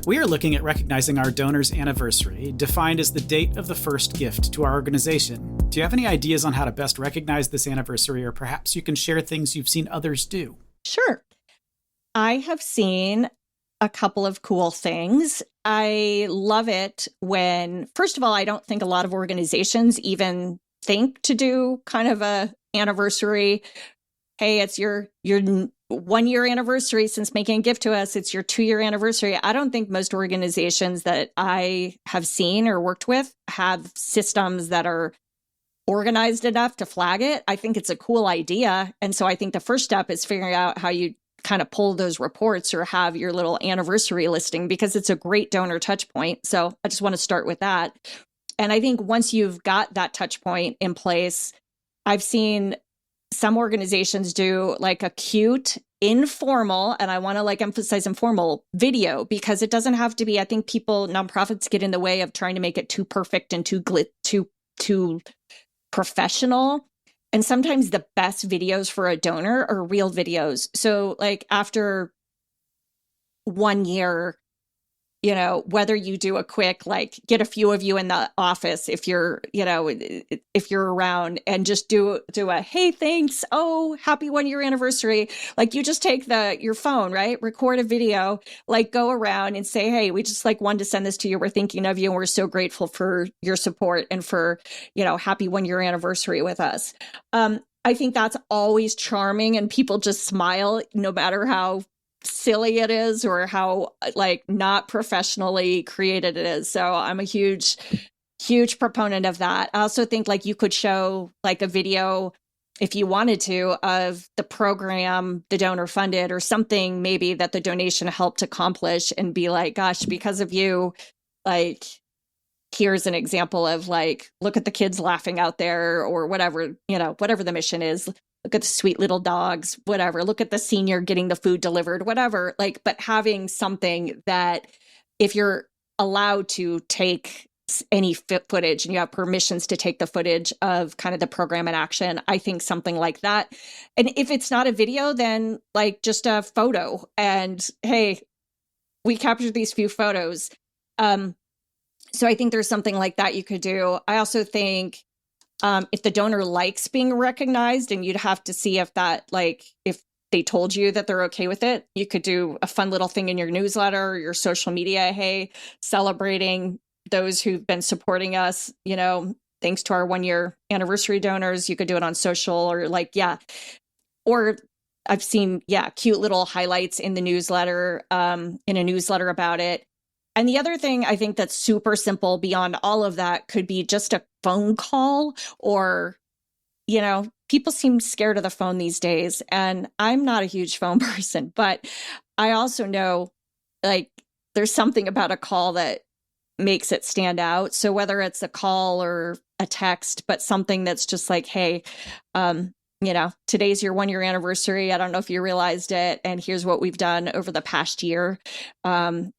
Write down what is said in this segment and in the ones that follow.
We are looking at recognizing our donor's anniversary, defined as the date of the first gift to our organization. Do you have any ideas on how to best recognize this anniversary, or perhaps you can share things you've seen others do? Sure. I have seen a couple of cool things. I love it when, first of all, I don't think a lot of organizations even think to do kind of a anniversary. Hey, it's your 1 year anniversary since making a gift to us. It's your 2 year anniversary. I don't think most organizations that I have seen or worked with have systems that are organized enough to flag it. I think it's a cool idea. And so I think the first step is figuring out how you kind of pull those reports or have your little anniversary listing, because it's a great donor touch point. So I just want to start with that. And I think once you've got that touch point in place, I've seen some organizations do like a cute, informal, and I want to like emphasize informal video, because it doesn't have to be, I think nonprofits get in the way of trying to make it too perfect and too professional. And sometimes the best videos for a donor are real videos. So like after 1 year, whether you do a quick, like get a few of you in the office, if you're around, and just do a, hey, thanks. Oh, happy 1 year anniversary. Like you just take your phone, right? Record a video, like go around and say, hey, we just like wanted to send this to you. We're thinking of you. And we're so grateful for your support and for, happy 1 year anniversary with us. I think that's always charming, and people just smile no matter how silly it is or how like not professionally created it is. So I'm a huge proponent of that. I also think like you could show like a video, if you wanted to, of the program the donor funded or something maybe that the donation helped accomplish, and be like, gosh, because of you, like here's an example of like, look at the kids laughing out there, or whatever, whatever the mission is. Look at the sweet little dogs, whatever. Look at the senior getting the food delivered, whatever. Like, but having something that if you're allowed to take any footage and you have permissions to take the footage of kind of the program in action, I think something like that. And if it's not a video, then like just a photo and, hey, we captured these few photos. So I think there's something like that you could do. I also think if the donor likes being recognized, and you'd have to see if they told you that they're okay with it, you could do a fun little thing in your newsletter or your social media. Hey, celebrating those who've been supporting us, thanks to our 1 year anniversary donors. You could do it on social, or or I've seen, cute little highlights in the newsletter, in a newsletter about it. And the other thing I think that's super simple beyond all of that could be just a phone call, or, people seem scared of the phone these days. And I'm not a huge phone person, but I also know like there's something about a call that makes it stand out. So whether it's a call or a text, but something that's just like, hey, today's your 1 year anniversary. I don't know if you realized it. And here's what we've done over the past year. And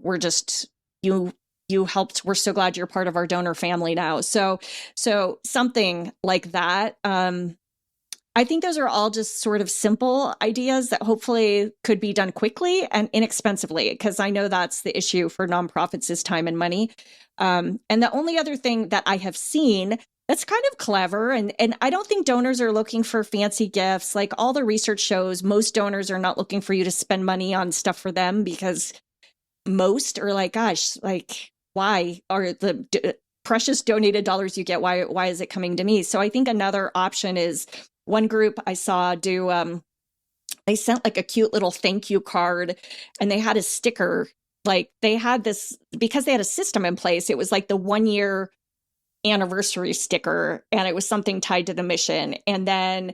we're just, you helped. We're so glad you're part of our donor family now. So something like that. I think those are all just sort of simple ideas that hopefully could be done quickly and inexpensively, because I know that's the issue for nonprofits is time and money. And the only other thing that I have seen that's kind of clever, and I don't think donors are looking for fancy gifts. Like all the research shows, most donors are not looking for you to spend money on stuff for them, because most are like, gosh, like why are the precious donated dollars you get, why is it coming to me? So I think another option is, one group I saw do, they sent like a cute little thank you card, and they had a sticker. Like they had this, because they had a system in place, it was like the 1 year anniversary sticker, and it was something tied to the mission. And then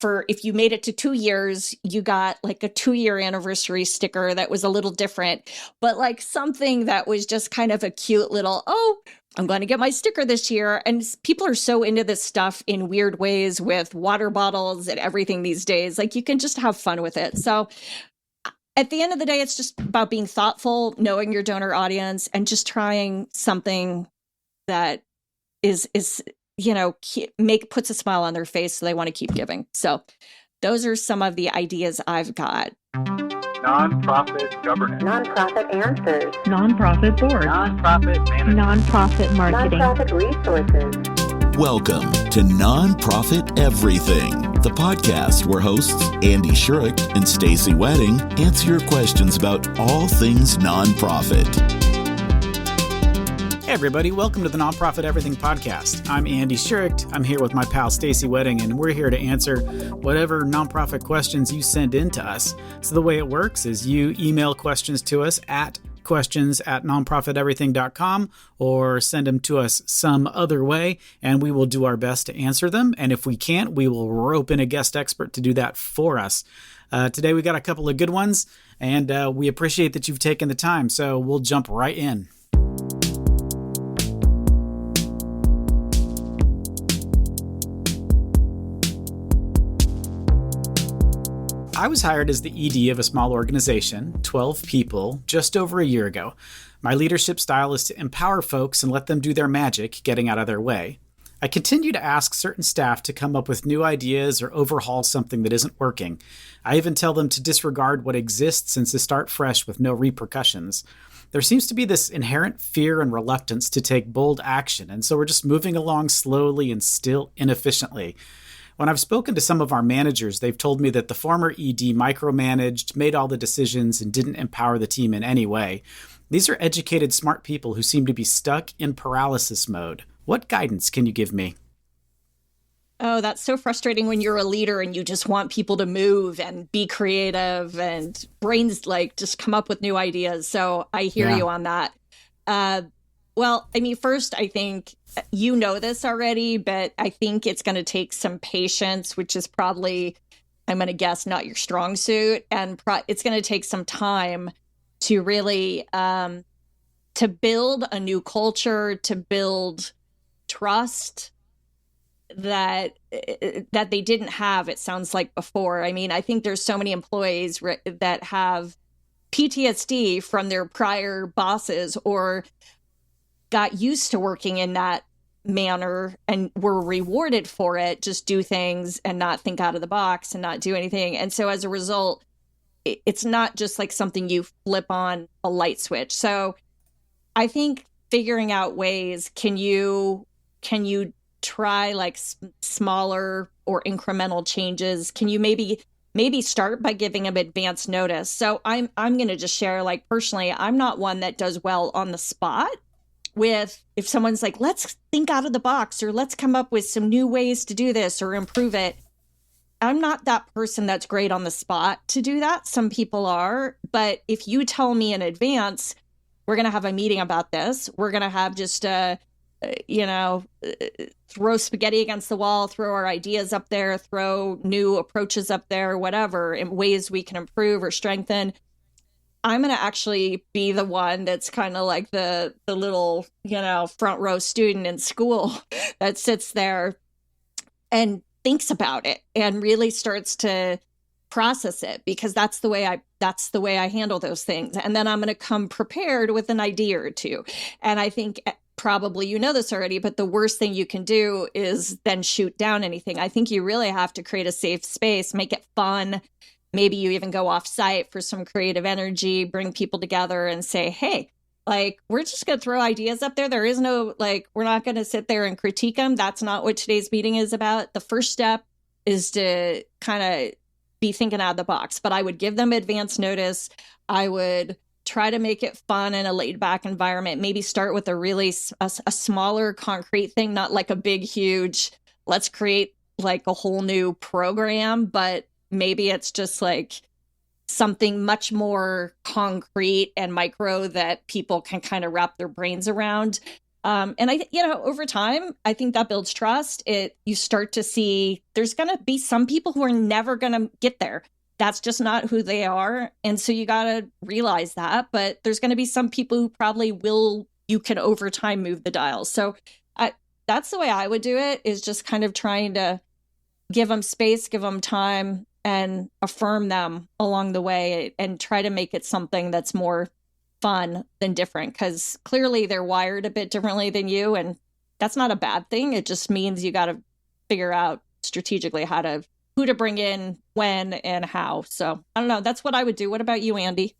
for if you made it to 2 years, you got like a 2 year anniversary sticker that was a little different, but like something that was just kind of a cute little, oh, I'm going to get my sticker this year. And people are so into this stuff in weird ways with water bottles and everything these days. Like you can just have fun with it. So at the end of the day, it's just about being thoughtful, knowing your donor audience, and just trying something that is puts a smile on their face, so they want to keep giving. So those are some of the ideas I've got. Nonprofit governance. Nonprofit answers. Nonprofit board. Nonprofit management. Nonprofit marketing. Nonprofit resources. Welcome to Nonprofit Everything, the podcast where hosts Andy Shurick and Stacy Wedding answer your questions about all things nonprofit. Hey everybody, welcome to the Nonprofit Everything podcast. I'm Andy Shurick. I'm here with my pal Stacy Wedding, and we're here to answer whatever nonprofit questions you send in to us. So the way it works is you email questions to us at questions@nonprofiteverything.com or send them to us some other way, and we will do our best to answer them. And if we can't, we will rope in a guest expert to do that for us. Today we got a couple of good ones, and we appreciate that you've taken the time, so we'll jump right in. I was hired as the ED of a small organization, 12 people, just over a year ago. My leadership style is to empower folks and let them do their magic, getting out of their way. I continue to ask certain staff to come up with new ideas or overhaul something that isn't working. I even tell them to disregard what exists and to start fresh with no repercussions. There seems to be this inherent fear and reluctance to take bold action, and so we're just moving along slowly and still inefficiently. When I've spoken to some of our managers, they've told me that the former ED micromanaged, made all the decisions, and didn't empower the team in any way. These are educated, smart people who seem to be stuck in paralysis mode. What guidance can you give me? Oh, that's so frustrating when you're a leader and you just want people to move and be creative and brains just come up with new ideas. So I hear you on that. First, I think you know this already, but I think it's going to take some patience, which is probably, I'm going to guess, not your strong suit. And it's going to take some time to really to build a new culture, to build trust that they didn't have, it sounds like, before. I mean, I think there's so many employees that have PTSD from their prior bosses or got used to working in that manner and were rewarded for it, just do things and not think out of the box and not do anything. And so as a result, it's not just like something you flip on a light switch. So I think figuring out ways, can you try smaller or incremental changes? Can you maybe start by giving them advance notice? So I'm going to just share, personally, I'm not one that does well on the spot with, if someone's like, let's think out of the box or let's come up with some new ways to do this or improve it. I'm not that person that's great on the spot to do that. Some people are, but if you tell me in advance, we're going to have a meeting about this, we're going to have just throw spaghetti against the wall, throw our ideas up there, throw new approaches up there, whatever, in ways we can improve or strengthen. I'm going to actually be the one that's kind of like the little, front row student in school that sits there and thinks about it and really starts to process it, because that's the way I handle those things. And then I'm going to come prepared with an idea or two. And I think probably you know this already, but the worst thing you can do is then shoot down anything. I think you really have to create a safe space, make it fun. Maybe you even go off site for some creative energy, bring people together and say, hey, we're just going to throw ideas up there. There is no, we're not going to sit there and critique them. That's not what today's meeting is about. The first step is to kind of be thinking out of the box, but I would give them advance notice. I would try to make it fun in a laid back environment. Maybe start with a smaller concrete thing, not like a big, huge, let's create a whole new program, but maybe it's just something much more concrete and micro that people can kind of wrap their brains around. And over time, I think that builds trust. You start to see there's going to be some people who are never going to get there. That's just not who they are. And so you got to realize that. But there's going to be some people who probably you can over time move the dial. So that's the way I would do it, is just kind of trying to give them space, give them time, and affirm them along the way and try to make it something that's more fun than different, because clearly they're wired a bit differently than you. And that's not a bad thing. It just means you got to figure out strategically how to who to bring in, when, and how. So I don't know. That's what I would do. What about you, Andy?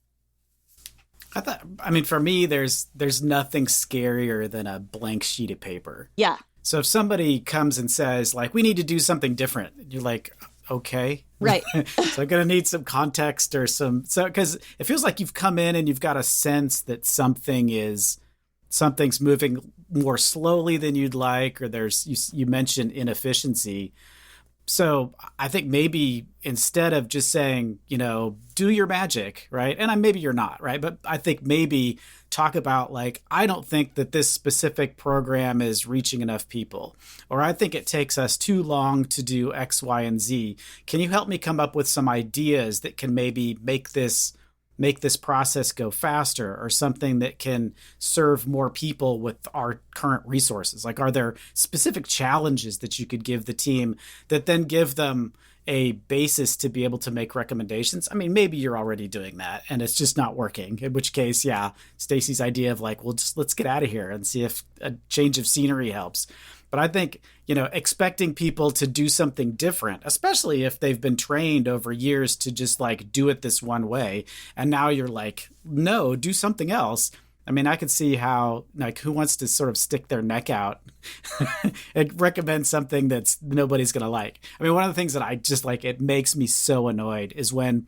For me, there's nothing scarier than a blank sheet of paper. Yeah. So if somebody comes and says, like, we need to do something different, you're like, okay. Right. So I'm going to need some context or because it feels like you've come in and you've got a sense that something's moving more slowly than you'd like, or you mentioned inefficiency. So I think maybe instead of just saying, do your magic, right? And maybe you're not, right? But I think maybe talk about like, I don't think that this specific program is reaching enough people, or I think it takes us too long to do X, Y, and Z. Can you help me come up with some ideas that can maybe make this process go faster, or something that can serve more people with our current resources? Like, are there specific challenges that you could give the team that then give them a basis to be able to make recommendations? Maybe you're already doing that and it's just not working, in which case, yeah, Stacy's idea of like, well, just let's get out of here and see if a change of scenery helps. But I think, expecting people to do something different, especially if they've been trained over years to just like do it this one way, and now you're like, no, do something else. I could see how, like, who wants to sort of stick their neck out and recommend something that's nobody's going to like? One of the things that I just like, it makes me so annoyed, is when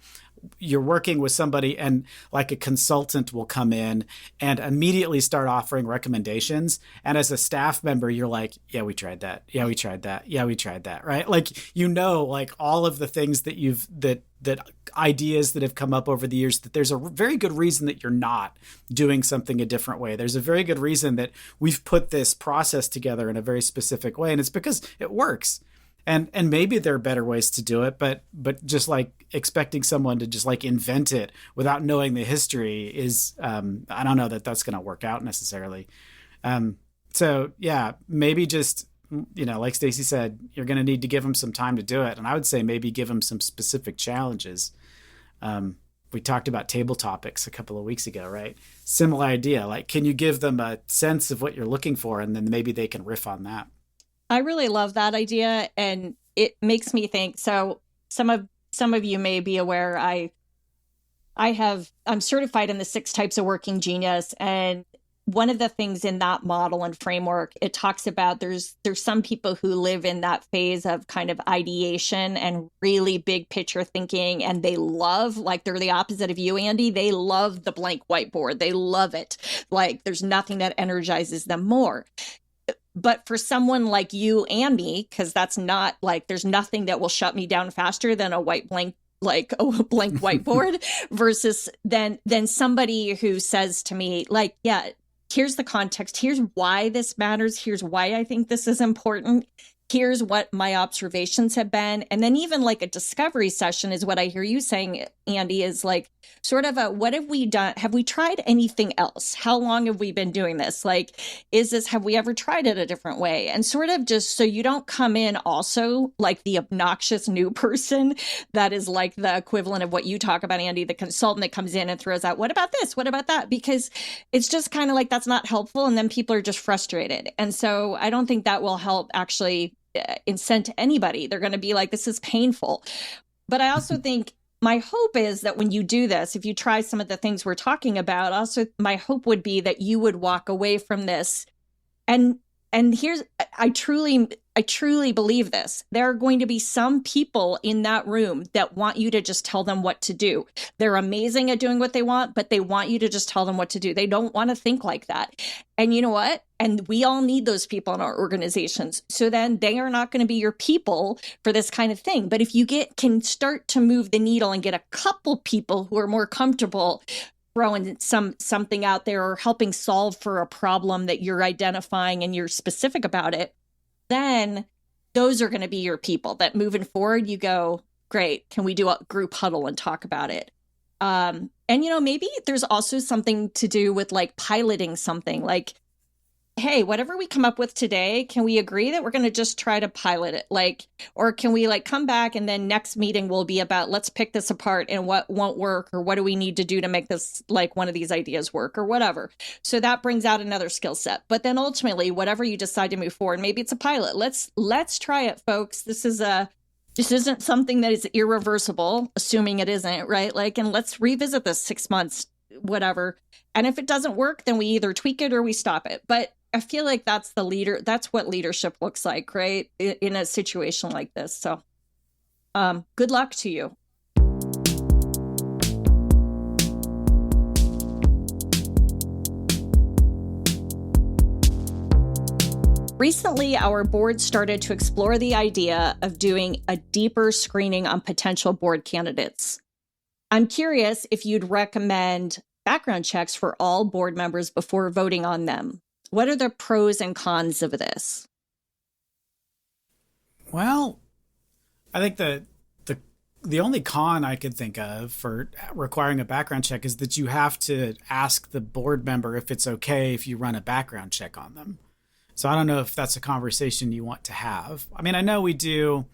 you're working with somebody and like a consultant will come in and immediately start offering recommendations. And as a staff member, you're like, yeah, we tried that. Yeah, we tried that. Yeah, we tried that. Right. Like, like all of the things that that ideas that have come up over the years, that there's a very good reason that you're not doing something a different way. There's a very good reason that we've put this process together in a very specific way. And it's because it works. And maybe there are better ways to do it, but just like expecting someone to just like invent it without knowing the history is, I don't know that that's going to work out necessarily. So yeah, maybe just, like Stacy said, you're going to need to give them some time to do it. And I would say maybe give them some specific challenges. We talked about table topics a couple of weeks ago, right? Similar idea. Like, can you give them a sense of what you're looking for, and then maybe they can riff on that? I really love that idea, and it makes me think. So some of you may be aware, I'm certified in the 6 types of working genius, and one of the things in that model and framework, it talks about there's some people who live in that phase of kind of ideation and really big picture thinking, and they love, like, they're the opposite of you, Andy. They love the blank whiteboard. They love it. Like, there's nothing that energizes them more. But for someone like you and me, because that's not like, there's nothing that will shut me down faster than a blank whiteboard versus then somebody who says to me, like, yeah, here's the context. Here's why this matters. Here's why I think this is important. Here's what my observations have been. And then even like a discovery session is what I hear you saying, Andy, is like sort of a, what have we done? Have we tried anything else? How long have we been doing this? Like, have we ever tried it a different way? And sort of just so you don't come in also like the obnoxious new person that is like the equivalent of what you talk about, Andy, the consultant that comes in and throws out, what about this? What about that? Because it's just kind of like, that's not helpful. And then people are just frustrated. And so I don't think that will help actually incent anybody. They're going to be like, this is painful. But I also think my hope is that when you do this, if you try some of the things we're talking about, also my hope would be that you would walk away from this. And here's, I truly believe this. There are going to be some people in that room that want you to just tell them what to do. They're amazing at doing what they want, but they want you to just tell them what to do. They don't want to think like that. And you know what? And we all need those people in our organizations. So then they are not going to be your people for this kind of thing. But if you can start to move the needle and get a couple people who are more comfortable throwing something out there or helping solve for a problem that you're identifying and you're specific about it, then those are going to be your people that moving forward, you go, great, can we do a group huddle and talk about it? And, maybe there's also something to do with like piloting something like, hey, whatever we come up with today, can we agree that we're going to just try to pilot it? Like, or can we like come back and then next meeting will be about, let's pick this apart and what won't work, or what do we need to do to make this like one of these ideas work or whatever. So that brings out another skill set. But then ultimately, whatever you decide to move forward, maybe it's a pilot. Let's try it, folks. This is This isn't something that is irreversible, assuming it isn't, right? Like, and let's revisit this 6 months, whatever. And if it doesn't work, then we either tweak it or we stop it. But I feel like that's what leadership looks like, right? In a situation like this. So good luck to you. Recently, our board started to explore the idea of doing a deeper screening on potential board candidates. I'm curious if you'd recommend background checks for all board members before voting on them. What are the pros and cons of this? Well, I think the only con I could think of for requiring a background check is that you have to ask the board member if it's okay if you run a background check on them. So I don't know if that's a conversation you want to have. I mean, I know we do.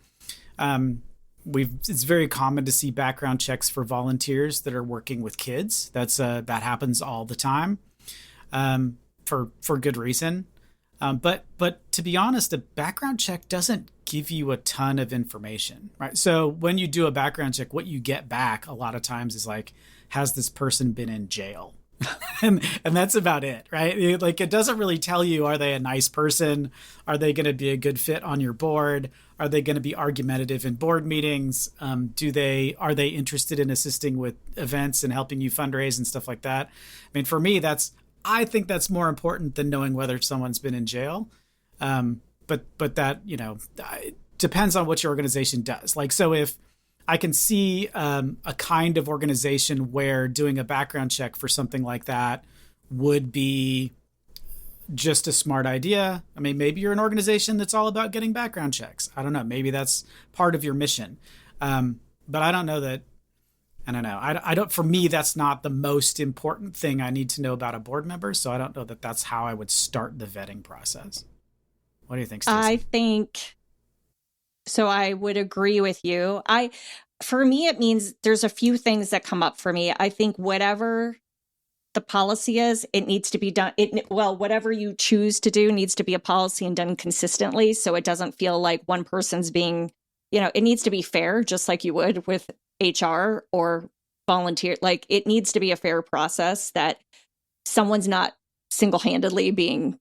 It's very common to see background checks for volunteers that are working with kids. That happens all the time, for good reason. But to be honest, a background check doesn't give you a ton of information, right? So when you do a background check, what you get back a lot of times is like, has this person been in jail? and that's about it, right? Like, it doesn't really tell you, are they a nice person? Are they going to be a good fit on your board? Are they going to be argumentative in board meetings? Are they interested in assisting with events and helping you fundraise and stuff like that? I mean, for me, I think that's more important than knowing whether someone's been in jail. But that, it depends on what your organization does. Like, so if I can see a kind of organization where doing a background check for something like that would be just a smart idea. I mean, maybe you're an organization that's all about getting background checks. I don't know. Maybe that's part of your mission. But I don't know that. I don't know. I don't. For me, that's not the most important thing I need to know about a board member. So I don't know that that's how I would start the vetting process. What do you think, Stacey? I think. So I would agree with you. For me, it means there's a few things that come up for me. I think whatever the policy is, it needs to be done. Whatever you choose to do needs to be a policy and done consistently. So it doesn't feel like one person's being, it needs to be fair, just like you would with HR or volunteer. Like, it needs to be a fair process that someone's not single-handedly being,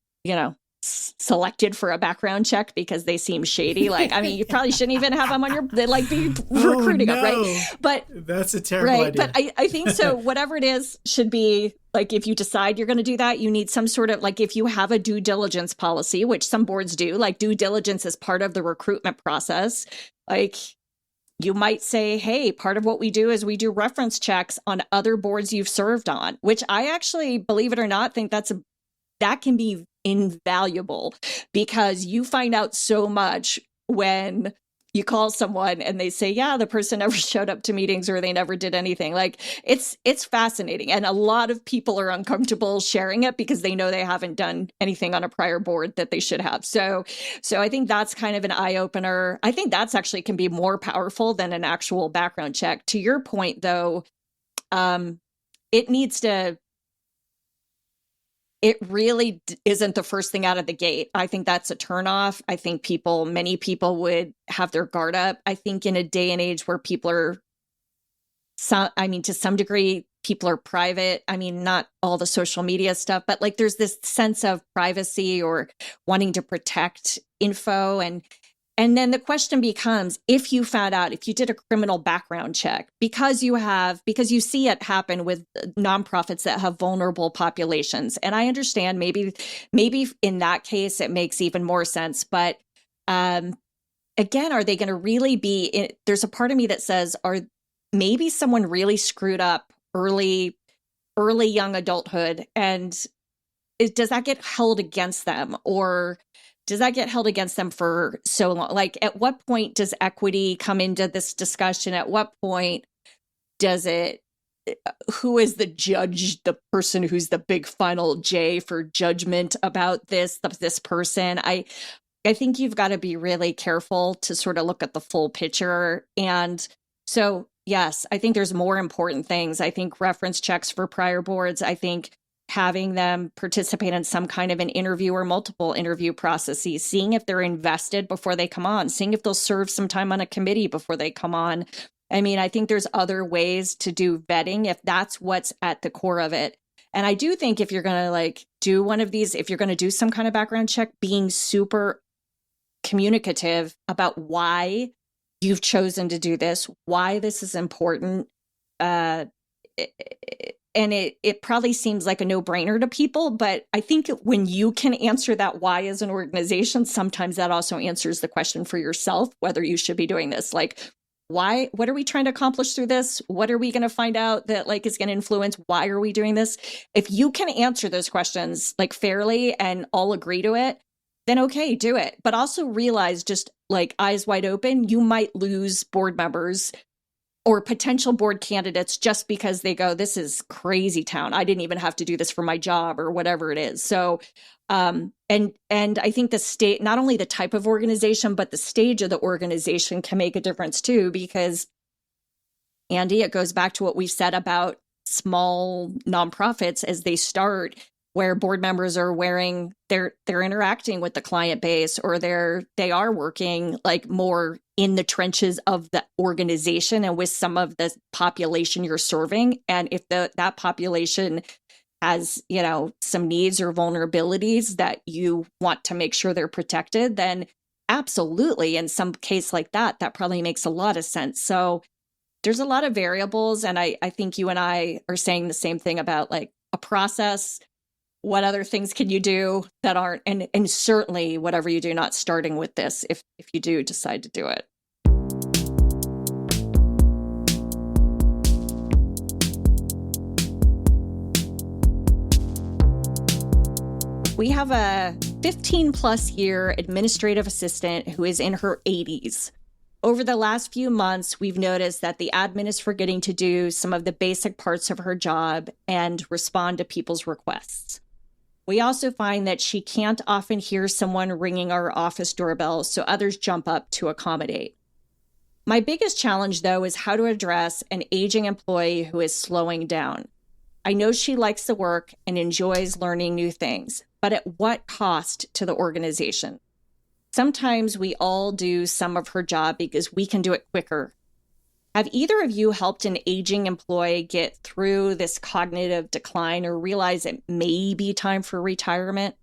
selected for a background check because they seem shady. Like, I mean, you probably shouldn't even have them on your, be recruiting them, right? But that's a terrible idea. But I think so. Whatever it is should be like, if you decide you're going to do that, you need some sort of, like, if you have a due diligence policy, which some boards do, like due diligence is part of the recruitment process. Like, you might say, hey, part of what we do is we do reference checks on other boards you've served on, which I actually, believe it or not, think that can be invaluable, because you find out so much when you call someone and they say, yeah, the person never showed up to meetings or they never did anything. Like, it's fascinating. And a lot of people are uncomfortable sharing it because they know they haven't done anything on a prior board that they should have. So I think that's kind of an eye opener. I think that's actually can be more powerful than an actual background check. To your point, though, it really isn't the first thing out of the gate. I think that's a turnoff. I think many people would have their guard up. I think in a day and age where people are, to some degree, people are private. I mean, not all the social media stuff, but like there's this sense of privacy or wanting to protect info. And then the question becomes, if you did a criminal background check, because you see it happen with nonprofits that have vulnerable populations. And I understand maybe in that case, it makes even more sense. But again, are they going to really be, there's a part of me that says, maybe someone really screwed up early young adulthood, and does that get held against them, or does that get held against them for so long? Like, at what point does equity come into this discussion? At what point who is the judge, the person who's the big final J for judgment about this person? I think you've got to be really careful to sort of look at the full picture. And so, yes, I think there's more important things. I think reference checks for prior boards. I think having them participate in some kind of an interview or multiple interview processes, seeing if they're invested before they come on, seeing if they'll serve some time on a committee before they come on. I mean, I think there's other ways to do vetting if that's what's at the core of it. And I do think if you're going to like do one of these, if you're going to do some kind of background check, being super communicative about why you've chosen to do this, why this is important. And it probably seems like a no-brainer to people, but I think when you can answer that why as an organization, sometimes that also answers the question for yourself, whether you should be doing this. Like, why, what are we trying to accomplish through this? What are we going to find out that like is going to influence? Why are we doing this? If you can answer those questions like fairly and all agree to it, then okay, do it. But also realize, just like eyes wide open, you might lose board members or potential board candidates just because they go, this is crazy town. I didn't even have to do this for my job or whatever it is. So, and I think the state, not only the type of organization, but the stage of the organization can make a difference too, because Andy, it goes back to what we've said about small nonprofits as they start, where board members are wearing, they're interacting with the client base, or they are working like more in the trenches of the organization and with some of the population you're serving. And if that population has, you know, some needs or vulnerabilities that you want to make sure they're protected, then absolutely, in some case like that, that probably makes a lot of sense. So there's a lot of variables. And I think you and I are saying the same thing about like a process. What other things can you do that aren't, and certainly whatever you do, not starting with this if you do decide to do it. We have a 15 plus year administrative assistant who is in her 80s. Over the last few months, we've noticed that the admin is forgetting to do some of the basic parts of her job and respond to people's requests. We also find that she can't often hear someone ringing our office doorbell, so others jump up to accommodate. My biggest challenge, though, is how to address an aging employee who is slowing down. I know she likes the work and enjoys learning new things, but at what cost to the organization? Sometimes we all do some of her job because we can do it quicker. Have either of you helped an aging employee get through this cognitive decline or realize it may be time for retirement?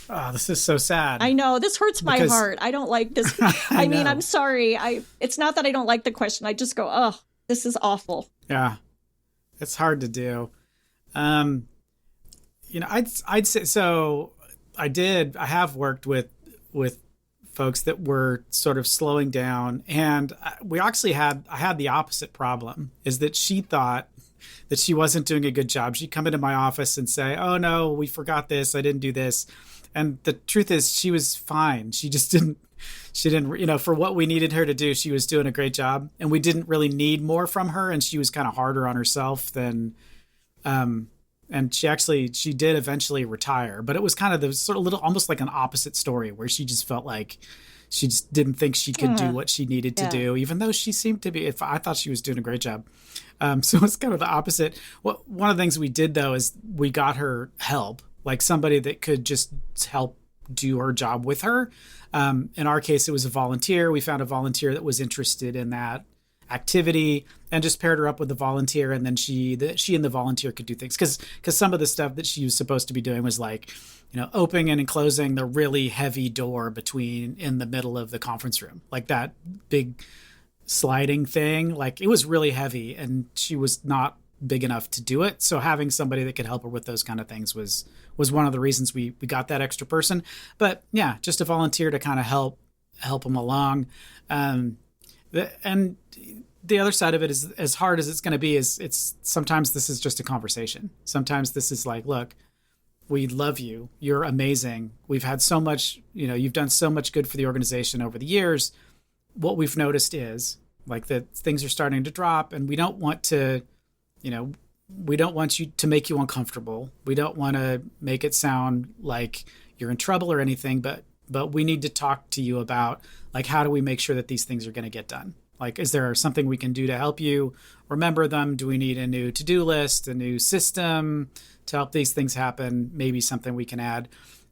Oh, this is so sad. I know, this hurts my heart. I don't like this. I mean, I'm sorry. It's not that I don't like the question. I just go, oh, this is awful. Yeah, it's hard to do. You know, I'd say so. I have worked with folks that were sort of slowing down, and I had the opposite problem, is that she thought that she wasn't doing a good job. She'd come into my office and say, oh no, we forgot this, I didn't do this. And the truth is she was fine. She didn't, you know, for what we needed her to do, she was doing a great job, and we didn't really need more from her. And she was kind of harder on herself than, and she did eventually retire, but it was kind of the sort of little, almost like an opposite story, where she just felt like she just didn't think she could do what she needed to do, even though she seemed to be, I thought she was doing a great job. So it's kind of the opposite. One of the things we did though, is we got her help, like somebody that could just help do her job with her. In our case, it was a volunteer. We found a volunteer that was interested in that activity and just paired her up with the volunteer, and then she and the volunteer could do things, because some of the stuff that she was supposed to be doing was like, you know, opening and closing the really heavy door in the middle of the conference room, like that big sliding thing. Like, it was really heavy, and she was not big enough to do it. So having somebody that could help her with those kind of things was one of the reasons we got that extra person. But yeah, just a volunteer to kind of help them along. And the other side of it is, as hard as it's going to be, it's sometimes this is just a conversation. Sometimes this is like, look, we love you. You're amazing. We've had so much, you know, you've done so much good for the organization over the years. What we've noticed is like that things are starting to drop, and we don't want to, you know, we don't want you to make you uncomfortable. We don't want to make it sound like you're in trouble or anything, but we need to talk to you about, like, how do we make sure that these things are going to get done? Like, is there something we can do to help you remember them? Do we need a new to-do list, a new system to help these things happen? Maybe something we can add.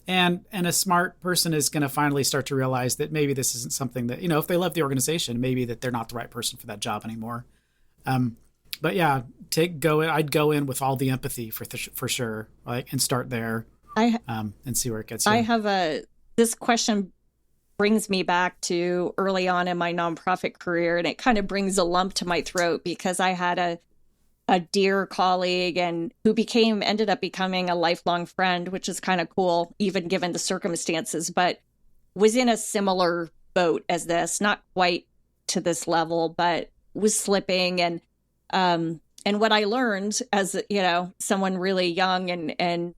And a smart person is going to finally start to realize that maybe this isn't something that, if they love the organization, maybe that they're not the right person for that job anymore. But yeah, I'd go in with all the empathy for sure, like, and start there, and see where it gets you. I have this question brings me back to early on in my nonprofit career, and it kind of brings a lump to my throat because I had a dear colleague and who ended up becoming a lifelong friend, which is kind of cool, even given the circumstances, but was in a similar boat as this, not quite to this level, but was slipping. And what I learned as, someone really young and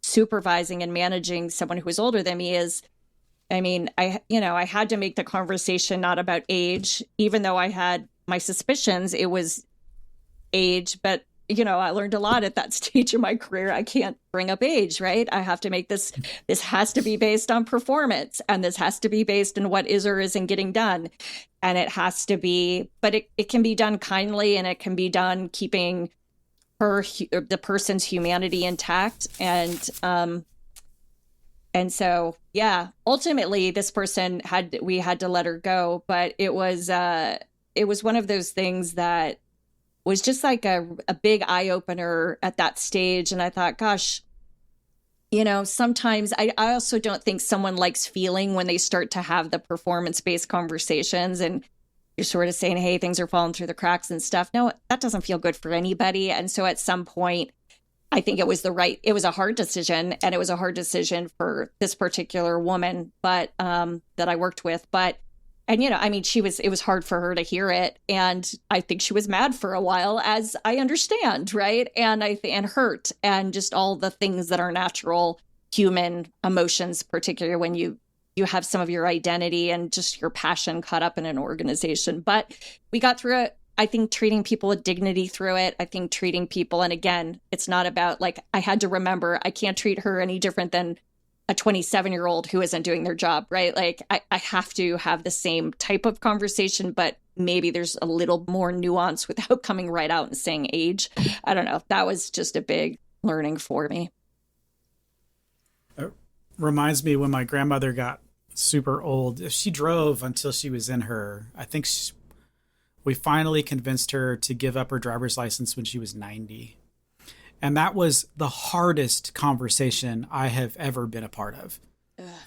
supervising and managing someone who was older than me is, I had to make the conversation not about age, even though I had my suspicions it was age, but I learned a lot at that stage of my career. I can't bring up age, right? I have to make this has to be based on performance, and this has to be based on what is or isn't getting done. And it has to be, but it can be done kindly, and it can be done keeping the person's humanity intact. And so, yeah, ultimately this person we had to let her go, but it was one of those things that was just like a big eye opener at that stage. And I thought, gosh, sometimes I also don't think someone likes feeling when they start to have the performance-based conversations and you're sort of saying, hey, things are falling through the cracks and stuff. No, that doesn't feel good for anybody. And so at some point, I think it was a hard decision, and it was a hard decision for this particular woman, but that I worked with. And, it was hard for her to hear it. And I think she was mad for a while, as I understand, right? And and hurt, and just all the things that are natural human emotions, particularly when you have some of your identity and just your passion caught up in an organization. But we got through it. I think treating people with dignity through it. I think treating people, and again, it's not about, like, I had to remember I can't treat her any different than a 27-year-old who isn't doing their job, right? Like, I have to have the same type of conversation, but maybe there's a little more nuance without coming right out and saying age. I don't know. That was just a big learning for me. It reminds me when my grandmother got super old. She drove until she was in we finally convinced her to give up her driver's license when she was 90. And that was the hardest conversation I have ever been a part of.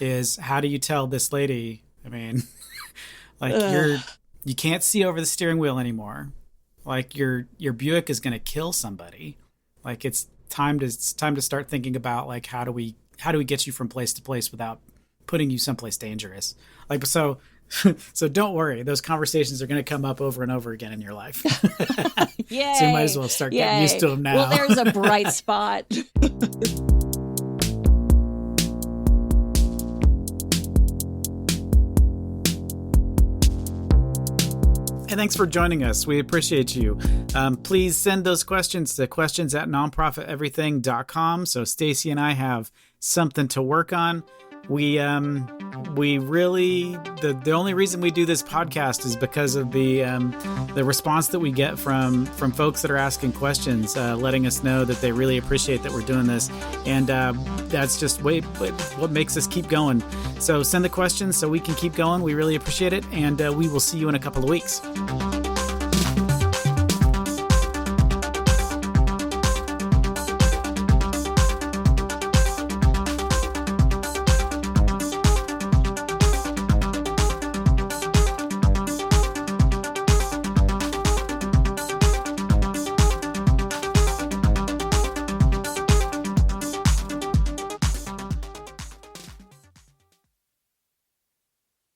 Is how do you tell this lady, you can't see over the steering wheel anymore. Like, your Buick is going to kill somebody. Like, it's time to start thinking about, like, how do we get you from place to place without putting you someplace dangerous? Like, so don't worry, those conversations are going to come up over and over again in your life. Yay. So you might as well start getting used to them now. Well, there's a bright spot. Hey, thanks for joining us. We appreciate you. Please send those questions to questions@nonprofiteverything.com. So Stacy and I have something to work on. We really, the only reason we do this podcast is because of the response that we get from folks that are asking questions, letting us know that they really appreciate that we're doing this. And that's just what makes us keep going. So send the questions so we can keep going. We really appreciate it. And we will see you in a couple of weeks.